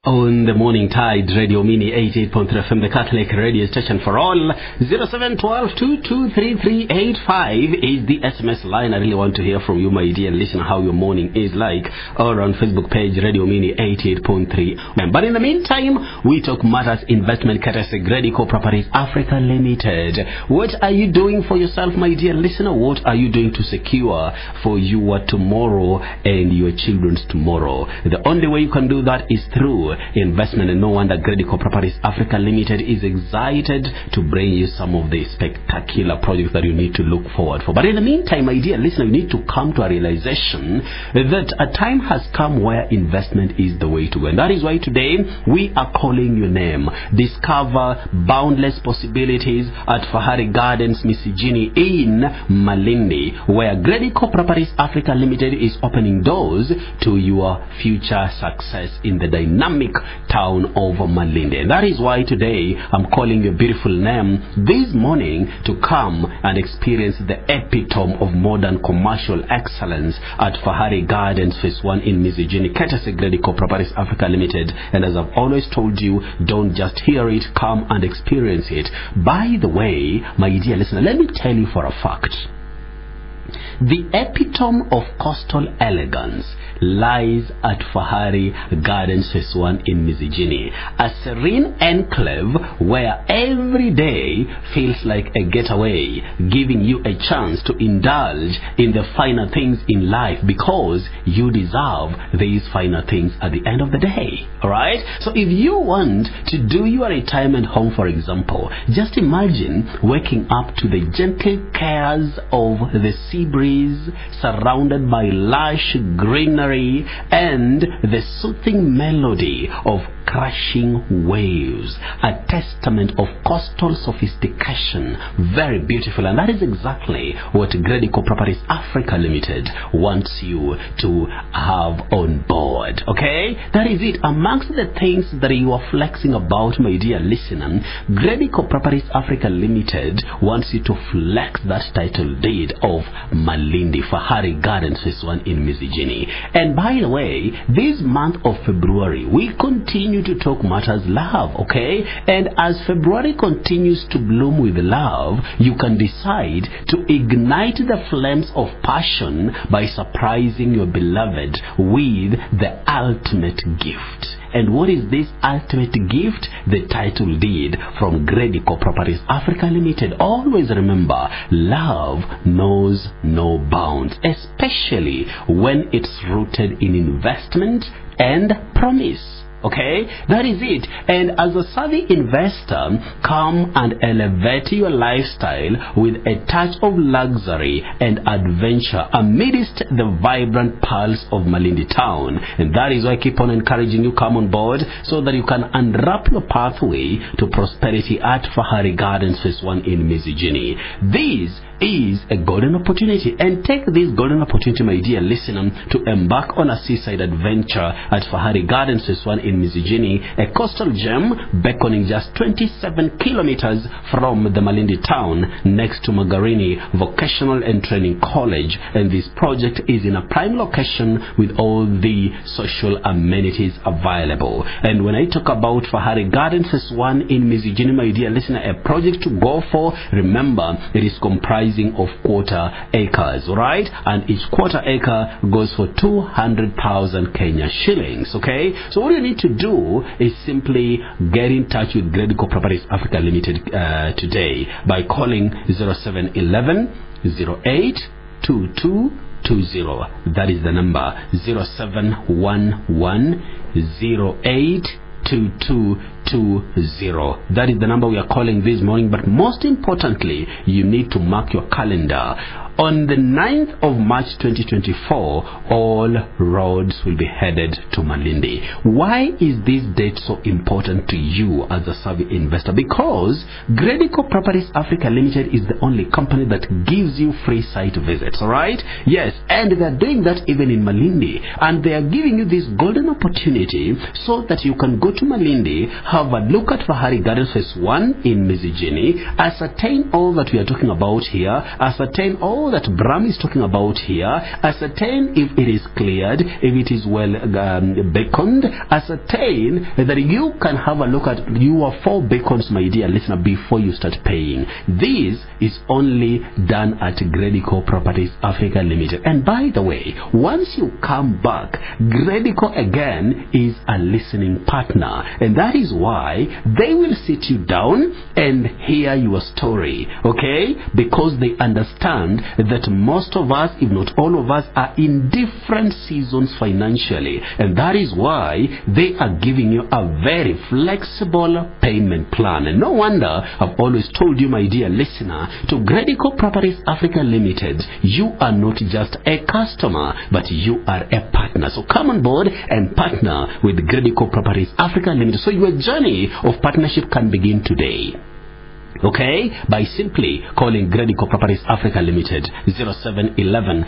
On the morning tide, Radio Mini 88.3 FM, the Catholic radio station for all. 0712-223385 is the SMS line. I really want to hear from you, my dear listener, how your morning is like. Or on Facebook page, Radio Mini 88.3. But in the meantime, we talk matters investment courtesy Gredico Properties Africa Limited. What are you doing for yourself, my dear listener? What are you doing to secure for your tomorrow and your children's tomorrow? The only way you can do that is through investment, and no wonder Gredico Properties Africa Limited is excited to bring you some of the spectacular projects that you need to look forward for. But in the meantime, my dear listener, you need to come to a realization that a time has come where investment is the way to go, and that is why today we are calling your name. Discover boundless possibilities at Fahari Gardens Misijini in Malindi, where Gredico Properties Africa Limited is opening doors to your future success in the dynamic town of Malindi. And that is why today I'm calling your beautiful name this morning to come and experience the epitome of modern commercial excellence at Fahari Gardens Phase 1 in Misijini, courtesy Gredico Properties Africa Limited. And as I've always told you, don't just hear it, come and experience it. By the way, my dear listener, let me tell you for a fact, the epitome of coastal elegance lies at Fahari Gardens Phase 1 in Misijini, a serene enclave where every day feels like a getaway, giving you a chance to indulge in the finer things in life, because you deserve these finer things at the end of the day. Alright? So if you want to do your retirement home, for example, just imagine waking up to the gentle cares of the sea breeze, surrounded by lush greenery and the soothing melody of crashing waves, a testament of coastal sophistication. Very beautiful, and that is exactly what Gredico Properties Africa Limited wants you to have on board. Okay, that is it. Amongst the things that you are flexing about, my dear listener, Gredico Properties Africa Limited wants you to flex that title deed of Malindi Fahari Gardens Phase 1 in Misijini. And by the way, this month of February, we continue to talk matters love, okay? And as February continues to bloom with love, you can decide to ignite the flames of passion by surprising your beloved with the ultimate gift. And what is this ultimate gift? The title deed from Gredico Properties Africa Limited. Always remember, love knows no bounds, especially when it's rooted in investment and promise. Okay, that is it. And as a savvy investor, come and elevate your lifestyle with a touch of luxury and adventure amidst the vibrant pulse of Malindi town. And that is why I keep on encouraging you, come on board so that you can unwrap your pathway to prosperity at Fahari Gardens Phase 1 in Misijini. This is a golden opportunity, and take this golden opportunity, my dear listener, to embark on a seaside adventure at Fahari Gardens Phase 1 in Misijini, a coastal gem beckoning just 27 kilometers from the Malindi town, next to Magarini Vocational and Training College. And this project is in a prime location with all the social amenities available. And when I talk about Fahari Gardens Phase 1 in Misijini, my dear listener, a project to go for, remember, it is comprised of quarter acres, right? And each quarter acre goes for 200,000 Kenya shillings. Okay, so what you need to do is simply get in touch with Gredico Properties Africa Limited today by calling 0711 08 2220. That is the number, 0711 08 2220. That is the number we are calling this morning. But most importantly, you need to mark your calendar. On the 9th of March 2024, all roads will be headed to Malindi. Why is this date so important to you as a savvy investor? Because Gredico Properties Africa Limited is the only company that gives you free site visits, alright? Yes, and they are doing that even in Malindi. And they are giving you this golden opportunity so that you can go to Malindi, have have a look at Fahari Gardens Phase 1 in Mizijini, ascertain all that we are talking about here, ascertain all that Bram is talking about here, ascertain if it is cleared, if it is well beaconed, ascertain that you can have a look at your 4 beacons, my dear listener, before you start paying. This is only done at Gredico Properties Africa Limited. And by the way, once you come back, Gredico again is a listening partner, and that is why they will sit you down and hear your story, okay? Because they understand that most of us, if not all of us, are in different seasons financially, and that is why they are giving you a very flexible payment plan. And no wonder I've always told you, my dear listener, to Gredico Properties Africa Limited, you are not just a customer, but you are a partner. So come on board and partner with Gredico Properties Africa Limited, so your journey of partnership can begin today. Okay, by simply calling Gredico Properties Africa Limited 0711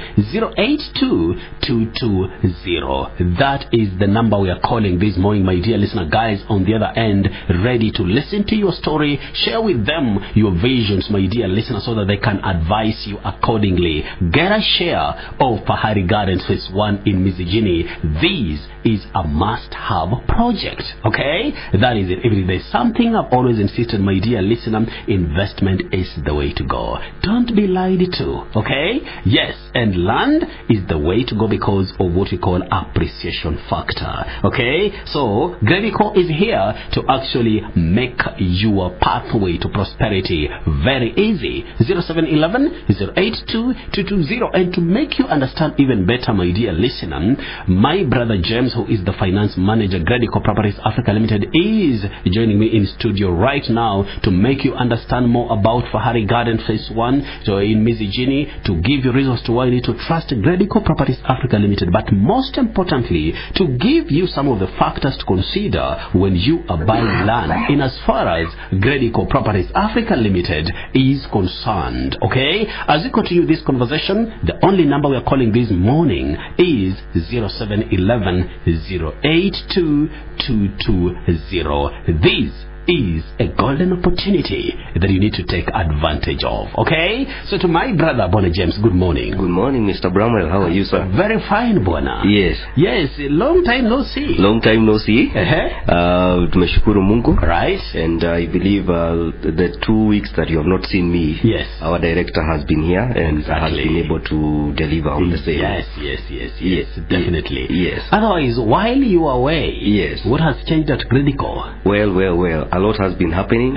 082 220. That is the number we are calling this morning, my dear listener. Guys on the other end, ready to listen to your story, share with them your visions, my dear listener, so that they can advise you accordingly. Get a share of Fahari Gardens Phase 1 in Mizijini. This is a must-have project. Okay, that is it. If there's something I've always insisted, my dear listener, investment is the way to go. Don't be lied to, okay? Yes, and land is the way to go because of what we call appreciation factor, okay? So Gredico is here to actually make your pathway to prosperity very easy. 0711 082 220. And to make you understand even better, my dear listener, my brother James, who is the finance manager Gredico Properties Africa Limited, is joining me in studio right now to make you understand more about Fahari Garden Phase 1 so in Mizijini, to give you reasons to why you need to trust Gredico Properties Africa Limited, but most importantly, to give you some of the factors to consider when you are buying land in as far as Gredico Properties Africa Limited is concerned. Okay, as we continue this conversation, the only number we are calling this morning is 0711 082 220. This is a golden opportunity that you need to take advantage of. Okay, so to my brother Bona James, good morning. Good morning, Mr. Bramwel. How are you, sir? Very fine, Bona. Yes. Yes, long time no see. Long time no see. Tumeshukuru Mungu. Right. And I believe the 2 weeks that you have not seen me, yes, our director has been here and has been able to deliver on the same. Yes, definitely. Yes. Otherwise, while you are away, yes, what has changed at Gredico? Well. A lot has been happening.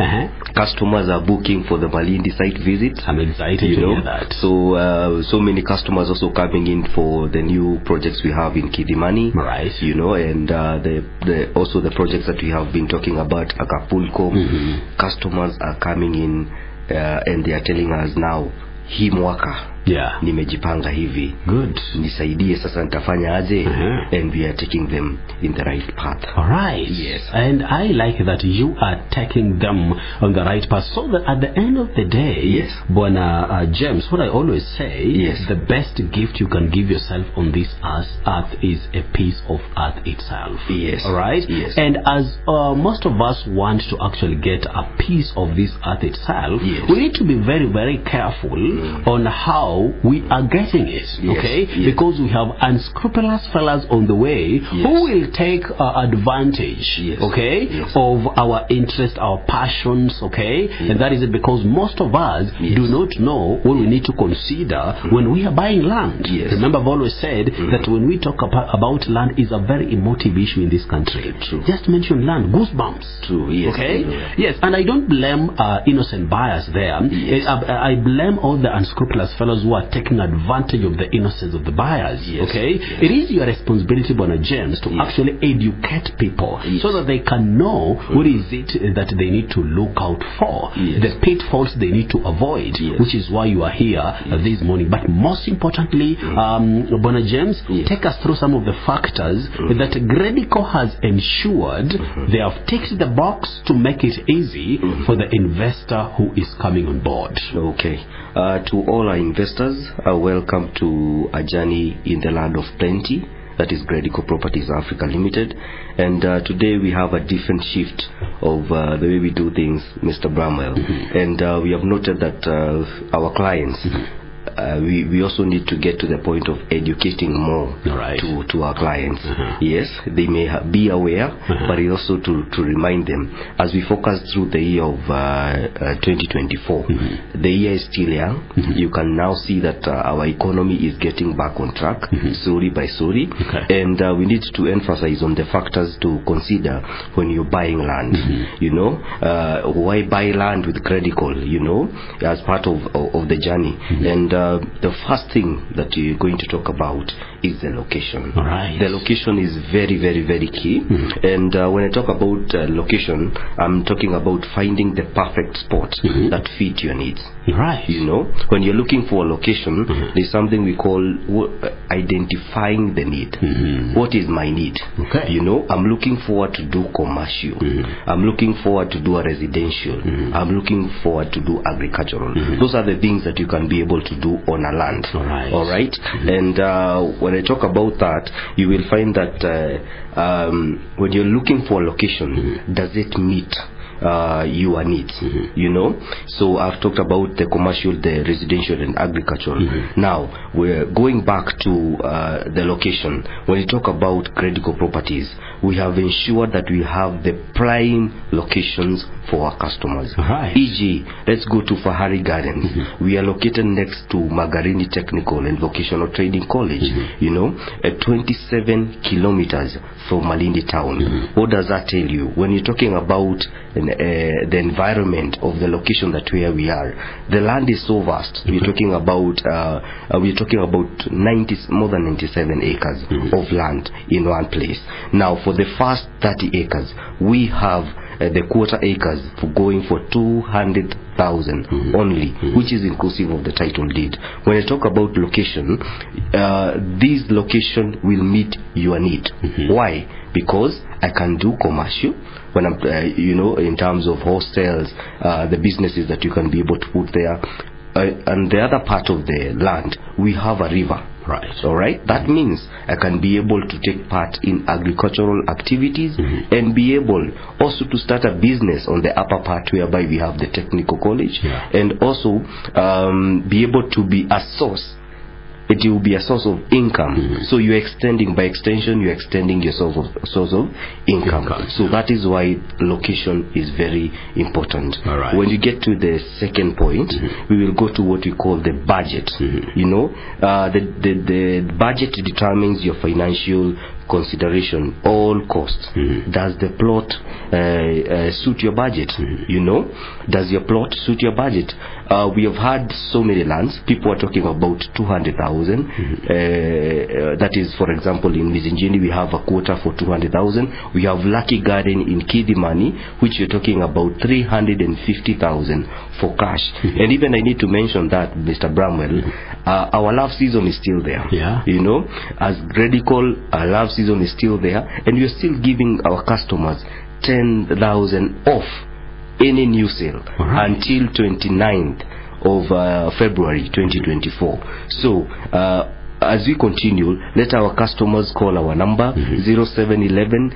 Customers are booking for the Malindi site visit. I'm excited to hear that. So many customers also coming in for the new projects we have in Kidimani. Right. You know, and also the projects that we have been talking about, Acapulco. Customers are coming in and they are telling us now, hii mwaka nimejipanga hivi, good, nisaidie sasa nitafanya aje. And we are taking them in the right path. All right. Yes. And I like that you are taking them on the right path, so that at the end of the day, yes, Bona James, what I always say, yes, the best gift you can give yourself on this earth is a piece of earth itself. Yes. All right. Yes. And as most of us want to actually get a piece of this earth itself, yes, we need to be very, very careful on how we are getting it, okay? Yes. Because we have unscrupulous fellas on the way who will take advantage, okay, of our interest, our passions, okay? And that is it, because most of us do not know what we need to consider when we are buying land. Remember, I've always said that when we talk about land, is a very emotive issue in this country. True. Just mention land, goosebumps. True. Yes. Okay. Yes, and I don't blame innocent buyers there. I blame all the unscrupulous fellows who are taking advantage of the innocence of the buyers. Okay, it is your responsibility, Bona James, to actually educate people so that they can know what is it that they need to look out for, the pitfalls they need to avoid, which is why you are here this morning. But most importantly, Bona James, take us through some of the factors that Gredico has ensured they have ticked the box to make it easy for the investor who is coming on board. Okay. To all our investors, welcome to a journey in the land of plenty. That is Gredico Properties Africa Limited. And today we have a different shift the way we do things, Mr. Bramwel. And we have noted that our clients, we also need to get to the point of educating more to our clients. Yes, they may be aware, but also to remind them as we focus through the year of 2024. The year is still young. You can now see that our economy is getting back on track, slowly by slowly, and we need to emphasize on the factors to consider when you're buying land. You know, why buy land with Gredico, you know, as part of the journey. And the first thing that you're going to talk about is the location. The location is very, very, very key. And when I talk about location, I'm talking about finding the perfect spot that fit your needs. You know, when you're looking for a location, there's something we call identifying the need. What is my need? You know, I'm looking forward to do commercial. I'm looking forward to do a residential. I'm looking forward to do agricultural. Those are the things that you can be able to do on a land. All right. And when I talk about that, you will find that when you're looking for a location, does it meet your needs? You know, so I've talked about the commercial, the residential, and agricultural. Now we're going back to the location. When you talk about Gredico properties, we have ensured that we have the prime locations for our customers. E.g., let's go to Fahari Gardens. We are located next to Magarini Technical and Vocational Training College, you know, at 27 kilometers from Malindi town. What does that tell you? When you're talking about the environment of the location that where we are, the land is so vast. We're talking about more than 97 acres of land in one place. Now for the first 30 acres, we have the quarter acres for going for 200,000 only, which is inclusive of the title deed. When I talk about location, this location will meet your need. Why? Because I can do commercial when I'm, you know, in terms of hostels, the businesses that you can be able to put there. And the other part of the land, we have a river. All right. That means I can be able to take part in agricultural activities and be able also to start a business on the upper part whereby we have the technical college, and also be able to be a source. It will be a source of income. So you're extending, by extension, you're extending your source of income. So that is why location is very important. When you get to the second point, we will go to what we call the budget. You know, the budget determines your financial consideration, all costs. Does the plot suit your budget? You know, does your plot suit your budget? We have had so many lands. People are talking about 200,000. That is, for example, in Mizinjini we have a quarter for 200,000. We have Lucky Garden in Kidimani, which you're talking about 350,000 for cash. And even I need to mention that, Mr. Bramwel, our love season is still there. You know, as Gredico, our love season is still there, and we're still giving our customers 10,000 off any new sale until 29th of February 2024. So as we continue, let our customers call our number 0711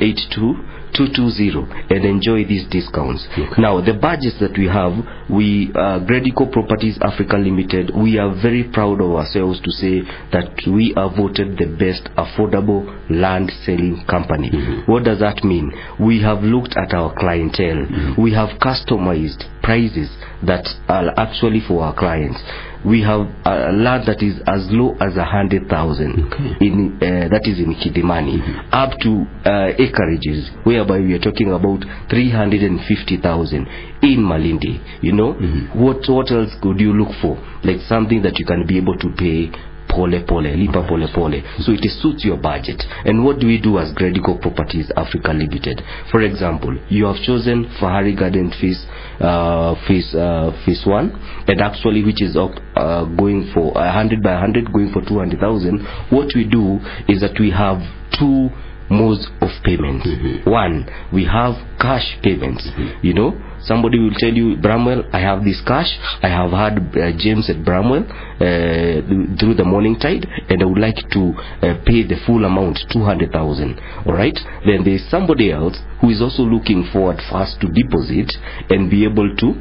082 220 and enjoy these discounts. Now the budgets that we have, Gredico Properties Africa Limited, we are very proud of ourselves to say that we are voted the best affordable land selling company. What does that mean? We have looked at our clientele. We have customized prices that are actually for our clients. We have a land that is as low as 100,000 in that is in Kidimani, up to acreages whereby we are talking about 350,000 in Malindi. You know, what else could you look for? Like something that you can be able to pay lipa pole. So it suits your budget. And what do we do as Gredico Properties Africa Limited? For example, you have chosen Fahari Garden phase 1, and actually which is going for 100 by 100, going for 200,000. What we do is that we have two modes of payments. One, we have cash payments. You know, somebody will tell you, Bramwel, I have this cash, I have had James at Bramwel through the morning tide, and I would like to pay the full amount, 200,000. All right, then there's somebody else who is also looking forward first to deposit and be able to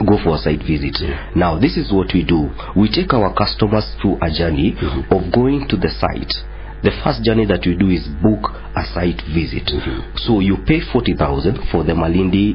go for a site visit. Now this is what we do. We take our customers through a journey of going to the site. The first journey that we do is book a site visit. So you pay 40,000 for the Malindi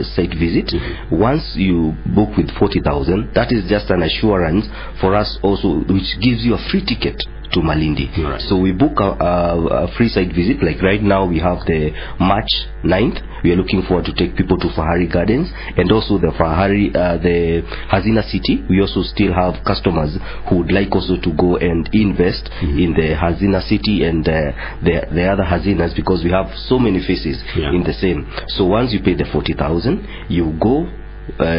site visit. Once you book with 40,000, that is just an assurance for us also, which gives you a free ticket to Malindi. So we book a free site visit. Like right now we have the March 9th. We are looking forward to take people to Fahari Gardens, and also the the Hazina City. We also still have customers who would like also to go and invest in the Hazina City and the other Hazinas, because we have so many faces in the same. So once you pay the 40,000, you go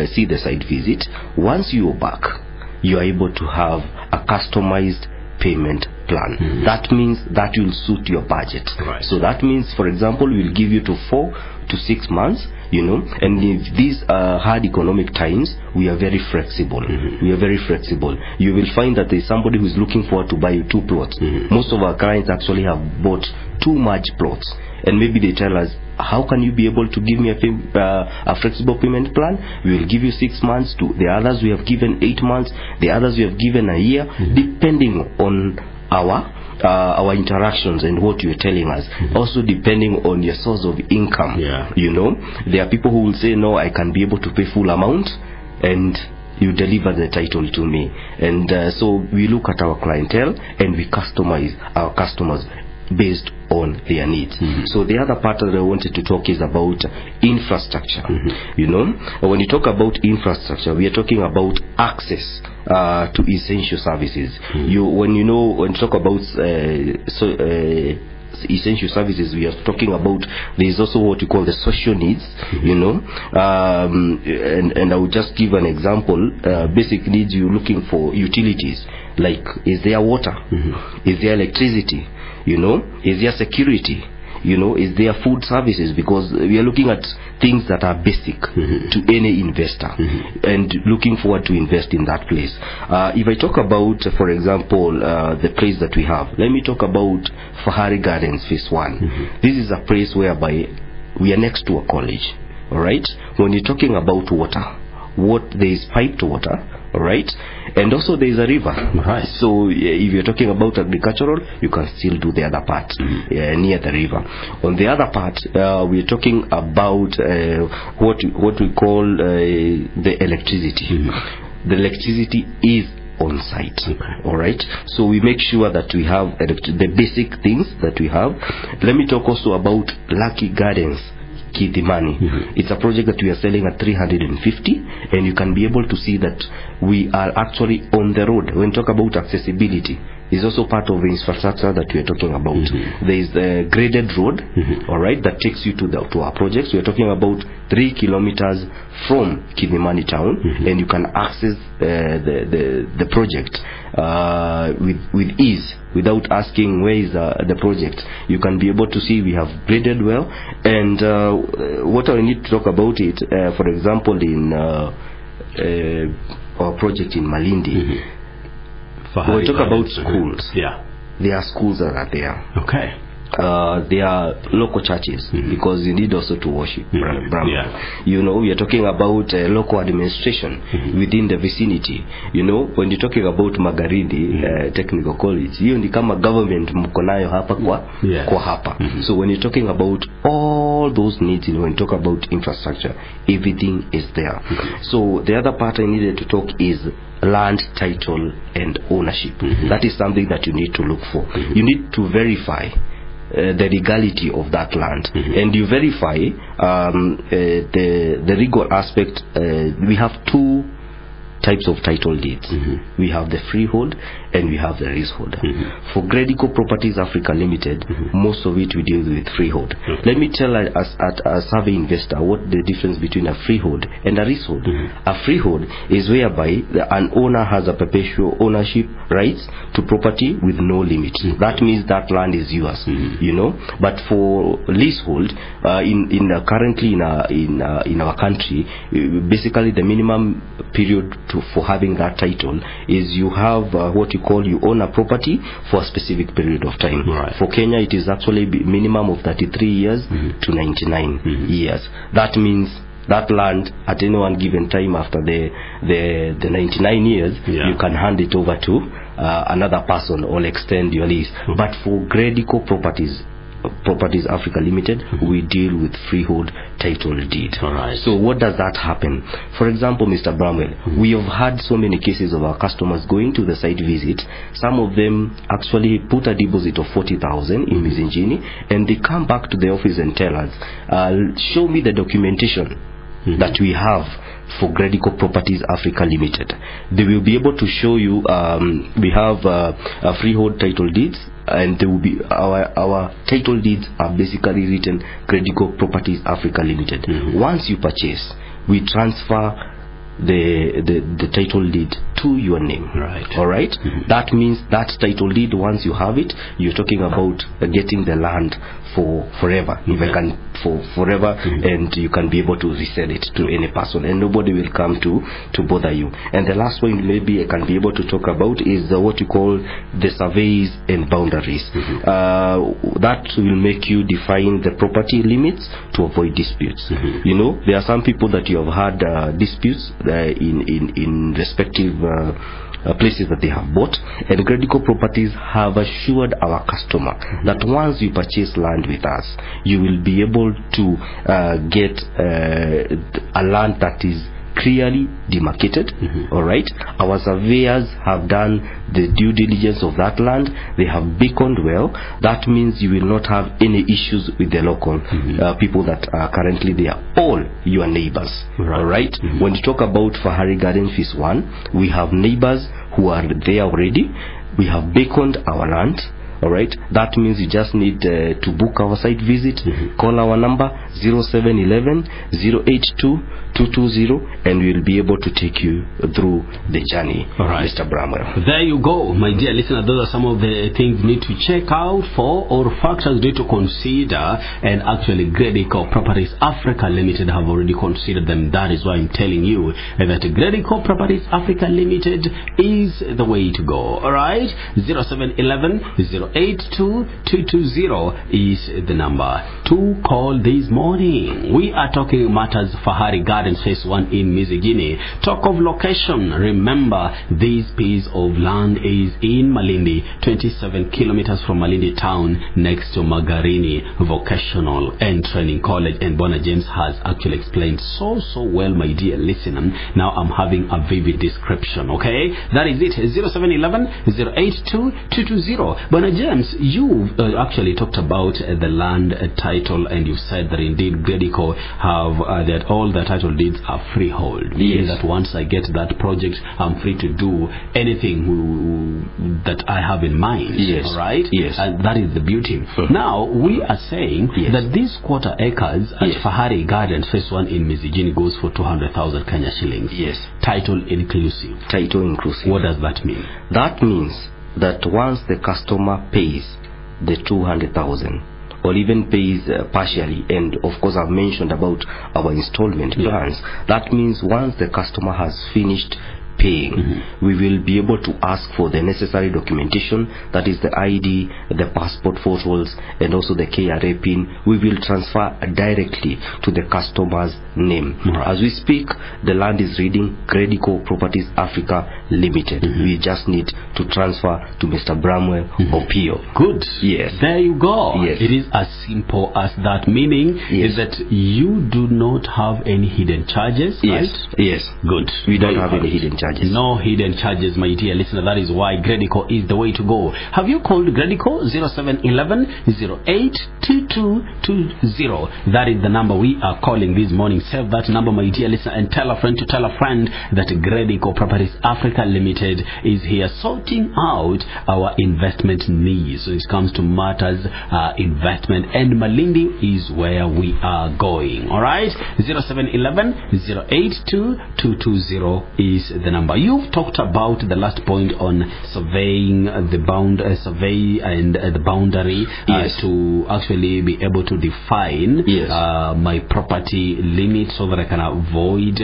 see the site visit. Once you are back, you are able to have a customized payment plan. That means that will suit your budget. So that means, for example, we'll give you to 4 to 6 months, and if these are hard economic times, we are very flexible. We are very flexible. You will find that there's somebody who's looking forward to buy 2 plots. Most of our clients actually have bought 2 large plots, and maybe they tell us, how can you be able to give me a flexible payment plan? We will give you 6 months. To the others we have given 8 months, the others we have given a year, depending on our interactions and what you're telling us. Also depending on your source of income. There are people who will say, no, I can be able to pay full amount, and you deliver the title to me. And so we look at our clientele and we customize our customers based on their needs. So the other part that I wanted to talk is about infrastructure. When you talk about infrastructure, we are talking about access to essential services. When you talk about essential services, we are talking about, there is also what you call the social needs. And I will just give an example. Basic needs, you're looking for utilities, like, is there water? Is there electricity? Is there security? Is there food services? Because we are looking at things that are basic to any investor, and looking forward to invest in that place. If I talk about, for example, the place that we have, let me talk about Fahari Gardens Phase 1. This is a place whereby we are next to a college. All right. When you're talking about water, there is piped water. All right, and also there is a river. So if you're talking about agricultural, you can still do the other part near the river. On the other part, we're talking about what we call the electricity. The electricity is on site. All right, so we make sure that we have the basic things that we have. Let me talk also about Lucky Gardens Kidimani. It's a project that we are selling at 350, and you can be able to see that we are actually on the road. When we talk about accessibility, is also part of the infrastructure that we are talking about. There is the graded road, all right, that takes you to our projects. We are talking about 3 kilometers from Kidimani town, and you can access the project with ease, without asking where is the project. You can be able to see we have graded well. And what I need to talk about it, for example, in our project in Malindi, when we talk about schools, there are schools that are there. There are local churches, because you need also to worship. We are talking about local administration within the vicinity. When you're talking about Magaridi Technical College, hiyo ni kama government mko nayo hapa kwa hapa. So when you're talking about all those needs, when you talk about infrastructure, everything is there. So the other part I needed to talk is land title and ownership. That is something that you need to look for. You need to verify the legality of that land, and you verify the legal aspect. We have two types of title deeds. We have the freehold and we have the leasehold. For Gredico Properties Africa Limited, most of it we deal with freehold. Let me tell us at a survey investor what the difference between a freehold and a leasehold. A freehold is whereby an owner has a perpetual ownership rights to property with no limit. That means that land is yours, you know. But for leasehold, currently in our country, basically the minimum period for having that title is you have what you call, you own a property for a specific period of time. For Kenya, it is actually minimum of 33 years to 99 years. That means that land at any one given time after the 99 years, you can hand it over to another person or extend your lease. But for Gredico Properties Africa Limited, we deal with freehold title deed. So what does that happen? For example, Mr. Bramwel, we have had so many cases of our customers going to the site visit. Some of them actually put a deposit of 40,000 in Mizingini, and they come back to the office and tell us, show me the documentation that we have for Gredico Properties Africa Limited. They will be able to show you we have a freehold title deeds, and there will be our title deeds are basically written Gredico Properties Africa Limited. Once you purchase, we transfer the title deed to your name. All right. That means that title deed, once you have it, you're talking about getting the land for forever, forever, and you can be able to resell it to any person, and nobody will come to bother you. And the last one maybe I can be able to talk about is what you call the surveys and boundaries. That will make you define the property limits to avoid disputes. You know, there are some people that you have had disputes in respective places that they have bought, and Gredico Properties have assured our customer that once you purchase land with us, you will be able to get a land that is clearly demarcated. All right, our surveyors have done the due diligence of that land. They have beaconed well. That means you will not have any issues with the local people that are currently there. All your neighbors. All right. When you talk about Fahari Garden Phase 1, we have neighbors who are there already. We have beaconed our land. All right. That means you just need to book our site visit. Call our number 0711 082 220, and we'll be able to take you through the journey. Mr. Bramwel. There you go, my dear listener. Those are some of the things you need to check out for, or factors you need to consider. And actually, Gredico Properties Africa Limited have already considered them. That is why I'm telling you that Gredico Properties Africa Limited is the way to go. All right, 0711 082 220 is the number to call this morning. We are talking matters Fahari Garden Phase 1 in Mizingini. Talk of location. Remember, this piece of land is in Malindi, 27 kilometers from Malindi town, next to Magarini Vocational and Training College. And Bona James has actually explained so well, my dear listener. Now I'm having a vivid description. Okay, that is it. 0711 082 220. Bona James, you actually talked about the land title, and you said that indeed Gredico have that all the title deeds are freehold. Meaning that once I get that project, I'm free to do anything that I have in mind. All right. And that is the beauty. Now we are saying that these quarter acres at Fahari Gardens Phase 1 in Mizingini goes for 200,000 Kenya shillings. Title inclusive. Title inclusive. What does that mean? That means that once the customer pays the 200,000, or even pays partially, and of course I've mentioned about our installment plans, that means once the customer has finished paying, we will be able to ask for the necessary documentation, that is the ID, the passport photos, and also the KRA PIN. We will transfer directly to the customer's name. As we speak, the land is reading Gredico Properties Africa Limited. We just need to transfer to Mr. Bramwel or Pio. Good. There you go. It is as simple as that. Meaning is that you do not have any hidden charges, right? Good. We don't have any hidden charges. charges. No hidden charges, my dear listener. That is why Gredico is the way to go. Have you called Gredico? 0711-082220. That is the number we are calling this morning. Save that number, my dear listener, and tell a friend to tell a friend that Gredico Properties Africa Limited is here sorting out our investment needs. So it comes to matters investment, and Malindi is where we are going. All right, 0711-082220 is the number. You've talked about the last point on surveying the survey and the boundary to actually be able to define my property limit so that I can avoid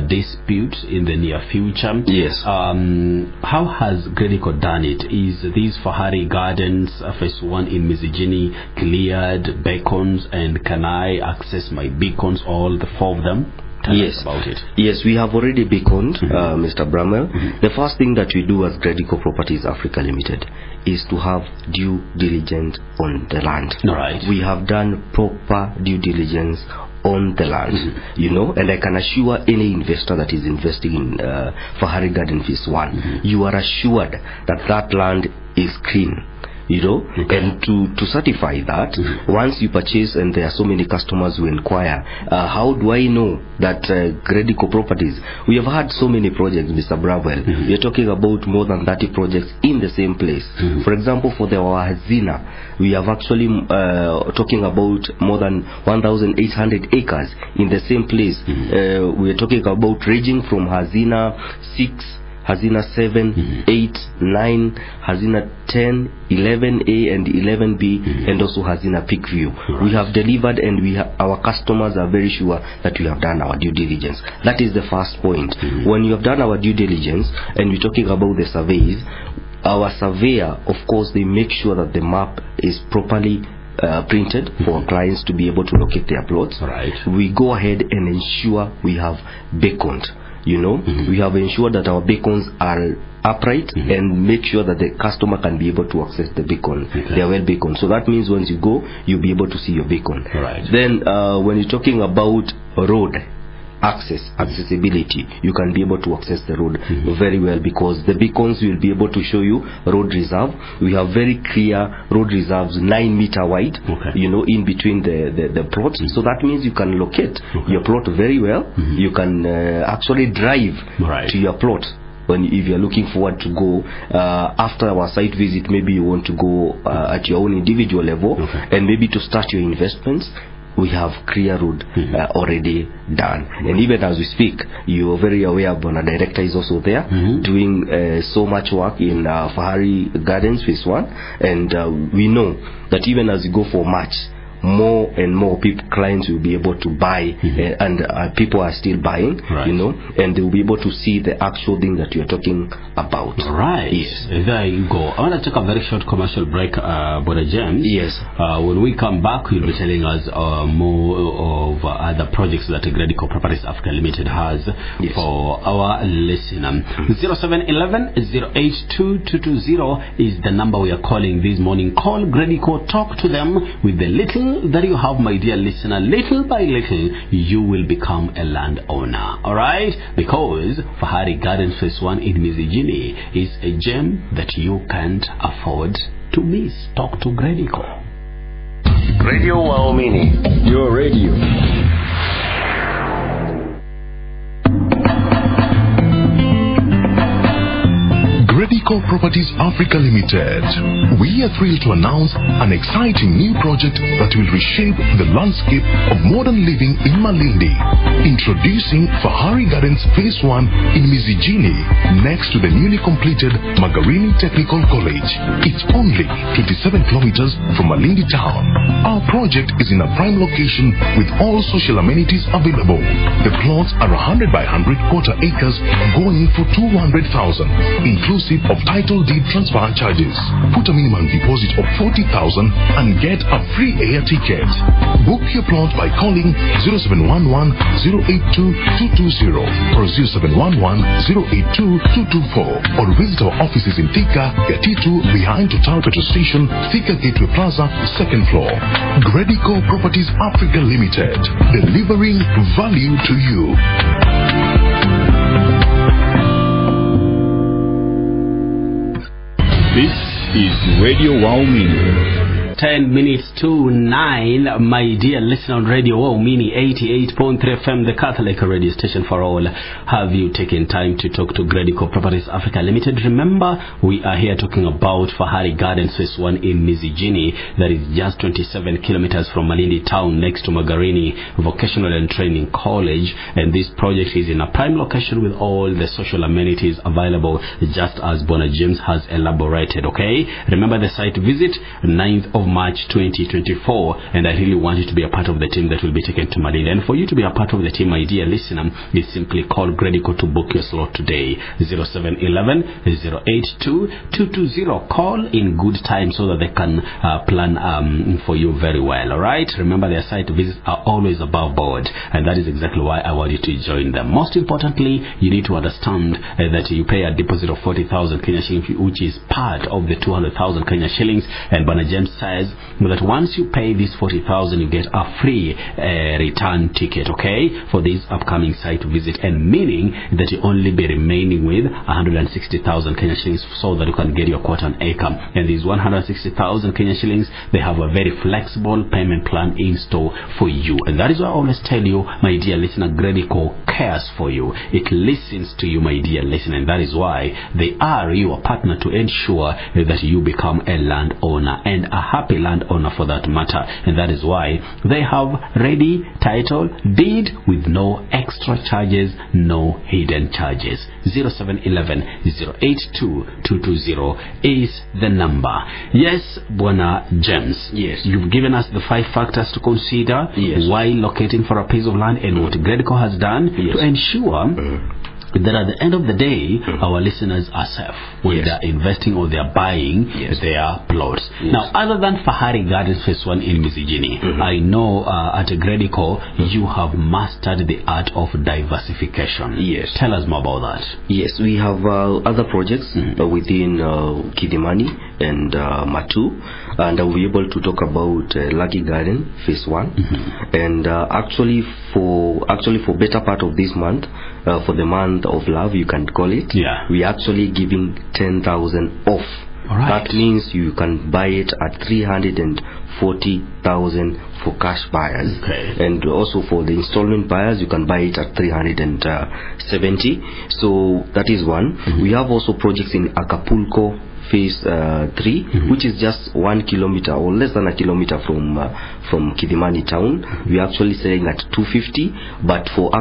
disputes in the near future. Yes. How has Gredico done it? Is these Fahari Gardens phase 1 in Mizijini cleared beacons, and can I access my beacons, all the 4 of them? Tell us about it. Yes, we have already beaconed, Mr. Bramwel. The first thing that we do as Gredico Properties Africa Limited is to have due diligence on the land. All right. We have done proper due diligence on the land, you know, and I can assure any investor that is investing in Fahari Garden Phase 1, you are assured that that land is clean. You know, and to certify that, once you purchase, and there are so many customers who inquire, how do I know that Gredico Properties? We have had so many projects, Mr. Bramwel. We are talking about more than 30 projects in the same place. For example, for the Hazina, we have actually talking about more than 1,800 acres in the same place. We are talking about ranging from Hazina 6, Hazina 7, 8, 9, Hazina 10, 11A and 11B, and also Hazina Peakview. We have delivered, and our customers are very sure that we have done our due diligence. That is the first point. When you have done our due diligence, and we're talking about the surveys, our surveyor, of course, they make sure that the map is properly printed for clients to be able to locate their plots. We go ahead and ensure we have beaconed. You know, we have ensured that our beacons are upright and make sure that the customer can be able to access the beacon, their well beacon. So that means once you go, you'll be able to see your beacon. Then when you're talking about road accessibility, you can be able to access the road very well, because the beacons will be able to show you road reserve. We have very clear road reserves 9 meter wide, you know, in between the plots. So that means you can locate your plot very well. You can actually drive to your plot. If you're looking forward to go after our site visit, maybe you want to go at your own individual level and maybe to start your investments. We have clear road already done, and even as we speak, you are very aware, Bona Director is also there doing so much work in Fahari Gardens Phase 1, and we know that even as you go for March, more and more clients will be able to buy, and people are still buying, you know, and they will be able to see the actual thing that you are talking about. Yes, there you go. I want to take a very short commercial break, Brother James. When we come back, you'll be telling us more of other projects that Gredico Properties Africa Limited has for our listener. 0711-082220 is the number we are calling this morning. Call Gredico, talk to them. With the little that you have, my dear listener, little by little you will become a landowner. Alright, because Fahari Gardens Phase 1 in Mizijini is a gem that you can't afford to miss. Talk to Gredico. Radio Waumini, your radio. Gredico Properties Africa Limited. We are thrilled to announce an exciting new project that will reshape the landscape of modern living in Malindi. Introducing Fahari Gardens Phase 1 in Mizijini, next to the newly completed Magarini Technical College. It's only 27 kilometers from Malindi town. Our project is in a prime location with all social amenities available. The plots are 100 by 100 quarter acres going for 200,000, inclusive of title deed transfer charges. Put a minimum deposit of 40,000 and get a free air ticket. Book your plot by calling 0711-082-220 or 0711-082-224, or visit our offices in Thika, Gatitu, behind Total Petrol Station, Thika Gateway Plaza, 2nd floor. Gredico Properties Africa Limited, delivering value to you. This is Radio Waumini. 10 minutes to 9, my dear listener on Radio Waumini 88.3 FM, the Catholic radio station for all. Have you taken time to talk to Gredico Properties Africa Limited? Remember, we are here talking about Fahari Gardens Phase 1 in Mizijini. That is just 27 kilometers from Malindi town, next to Magarini Vocational and Training College. And this project is in a prime location with all the social amenities available, just as Bona James has elaborated. Okay, remember the site visit 9th of March 2024, and I really want you to be a part of the team that will be taken to Malindi. And for you to be a part of the team, my dear listener, you simply call Gredico to book your slot today. 0711-082-220. Call in good time so that they can plan for you very well. Alright, remember their site visits are always above board, and that is exactly why I want you to join them. Most importantly, you need to understand that you pay a deposit of 40,000 Kenya shillings, which is part of the 200,000 Kenya shillings, and Bwana James says that once you pay this 40,000, you get a free return ticket, okay, for this upcoming site visit, and meaning that you only be remaining with 160,000 Kenya shillings so that you can get your quota an acre. And these 160,000 Kenya shillings, they have a very flexible payment plan in store for you. And that is why I always tell you, my dear listener, Gredico cares for you. It listens to you, my dear listener, and that is why they are your partner to ensure that you become a landowner, and a happy landowner for that matter. And that is why they have ready title deed with no extra charges, no hidden charges. 0711-082-220 is the number. Yes, Bwana James. Yes. You've given us the 5 factors to consider while locating for a piece of land, and what Gredico has done to ensure that at the end of the day, our listeners are safe when they're investing or they're buying their plots. Now, other than Fahari Gardens Phase 1 in Mizijini, I know at Gredico you have mastered the art of diversification. Yes. Tell us more about that. Yes, we have other projects within Kidimani and Matu, and I'll be able to talk about Lucky Garden Phase 1. And actually for better part of this month, for the month of love, you can call it, we are actually giving 10,000 off. That means you can buy it at 340,000 for cash buyers, and also for the installment buyers you can buy it at 370. So that is one. We have also projects in Acapulco Phase 3, which is just 1 kilometer or less than a kilometer from Kidimani town. We are actually selling at 250, but for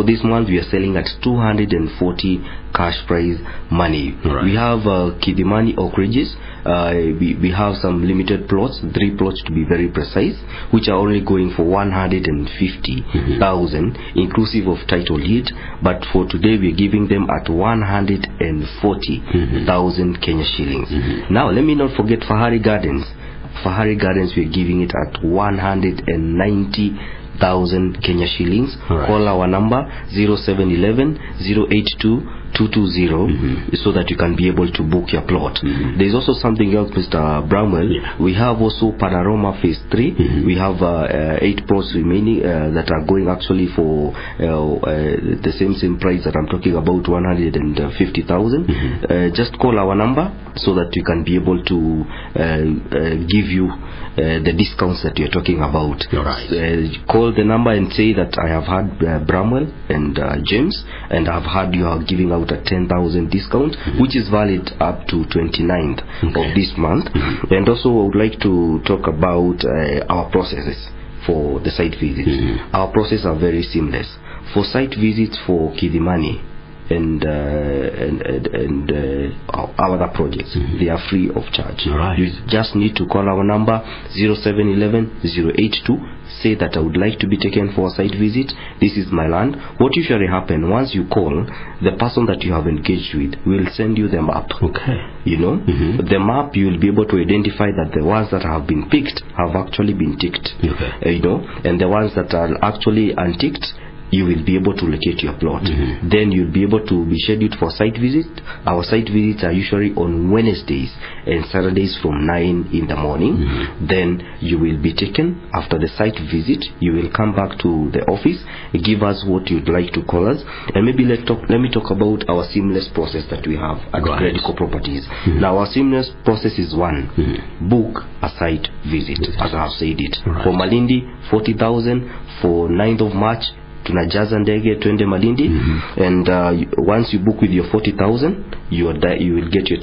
this month we are selling at 240 cash price money. We have Kidimani Oak Ridges. We have some limited plots, 3 plots to be very precise, which are only going for 150,000 inclusive of title deed, but for today we are giving them at 140,000 Kenya shillings. Now let me not forget Fahari Gardens. Fahari Gardens we are giving it at 190,000 Kenya shillings. Call our number 0711-082-220 so that you can be able to book your plot. There is also something else, Mr. Bramwel. We have also Panorama Phase 3. We have 8 plots remaining that are going actually for the same price that I'm talking about, 150,000. Just call our number so that you can be able to give you the discounts that you're talking about. Call the number and say that I have had Bramwel and James, and I've heard you are giving out a 10,000 discount, which is valid up to 29th of this month. And also I would like to talk about our processes for the site visits. Our processes are very seamless. For site visits for Kidimani and our other projects, they are free of charge. You just need to call our number 0711-082, say that I would like to be taken for a site visit, this is my land. What usually happens, once you call, the person that you have engaged with will send you the map. You know, the map, you will be able to identify that the ones that have been picked have actually been ticked. You know, and the ones that are actually unticked, you will be able to locate your plot. Then you'll be able to be scheduled for site visit. Our site visits are usually on Wednesdays and Saturdays from 9 in the morning. Then you will be taken. After the site visit, you will come back to the office, give us what you'd like to call us, and maybe let me talk about our seamless process that we have at Gredico Properties. Now our seamless process is one, book a site visit, as I have said it. For Malindi, 40,000. For 9th of March, tunajaza ndege twende Malindi, and once you book with your 40,000, you will get your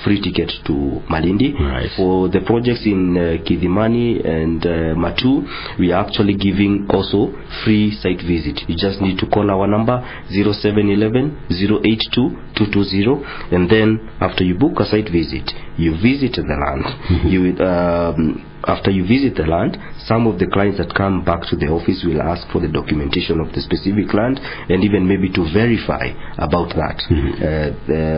free ticket to Malindi. For the projects in Kidimani and Matu, we are actually giving also free site visit. You just need to call our number 0711 082 220, and then after you book a site visit, you visit the land. You will after you visit the land, some of the clients that come back to the office will ask for the documentation of the specific land, and even maybe to verify about that,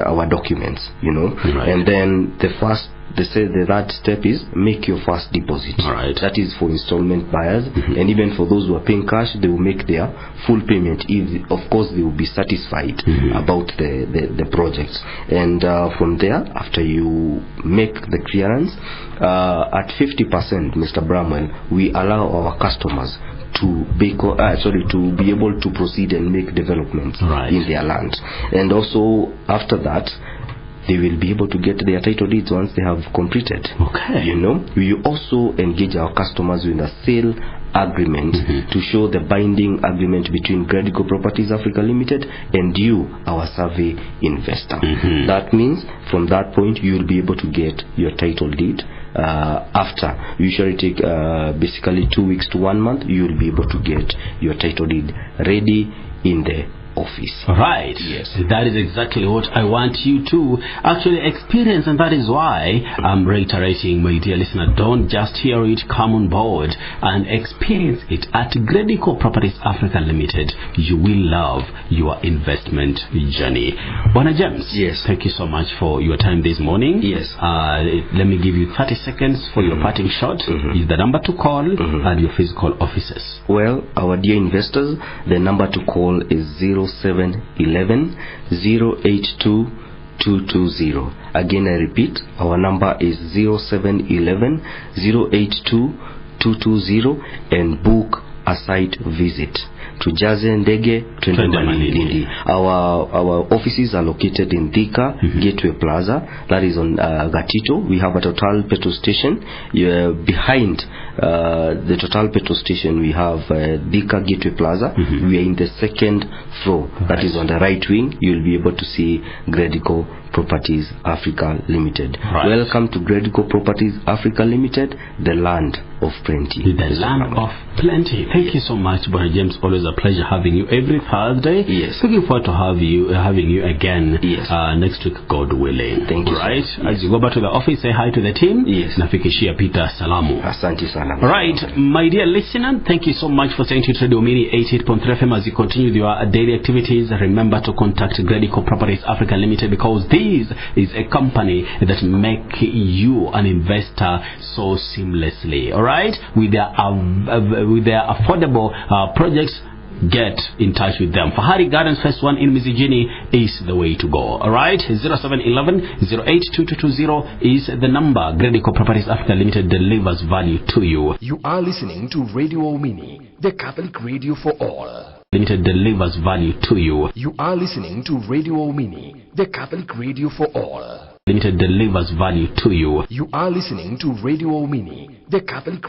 our documents, and then the third step is make your first deposit. That is for installment buyers, and even for those who are paying cash, they will make their full payment if, of course, they will be satisfied about the projects. And from there, after you make the clearance, at 50%, Mr. Bramwel, we allow our customers to be able to proceed and make developments in their land. And also after that, they will be able to get their title deeds once they have completed. We also engage our customers with a sale agreement to show the binding agreement between Gredico Properties Africa Limited and you, our survey investor. That means from that point you will be able to get your title deed. After usually take basically 2 weeks to 1 month, you will be able to get your title deed ready in the office. Yes, that is exactly what I want you to actually experience, and that is why I'm reiterating, my dear listener, don't just hear it, come on board and experience it at Gredico Properties Africa Limited. You will love your investment journey. Bwana James, thank you so much for your time this morning. Let me give you 30 seconds for your parting shot. Is the number to call and your physical offices? Well, our dear investors, the number to call is 0711 082 220. Again, I repeat, our number is 0711 082 220, and book a site visit. Tujaze ndege twende Malindi. Our offices are located in Thika Gateway Plaza, that is on Gatito. We have a Total petrol station. Behind the Total petrol station, we have Thika Gateway Plaza. We are in the second floor, that is on the right wing. You will be able to see Gredico Properties Africa Limited. Welcome to Gredico Properties Africa Limited, the land of plenty. The land of plenty. Thank you so much, Brother James. Always a pleasure having you every Thursday. Looking forward to having you again next week, God willing. Thank you. As you go back to the office, say hi to the team. Nafikishia Peter Salamu. Asante sana. My dear listener, thank you so much for staying to Radio Waumini 88.3 FM. As you continue with your daily activities, remember to contact Gredico Properties Africa Limited, because this is a company that make you an investor so seamlessly. With their affordable projects, get in touch with them. Fahari Gardens Phase 1 in Mizijini is the way to go. 0711 082 is the number. Gredico Properties Africa Limited delivers value to you. You are listening to Radio Waumini, the Catholic radio for all. Limited delivers value to you. You are listening to Radio Waumini, the Catholic radio for all. Limited delivers value to you. You are listening to Radio Waumini, the Catholic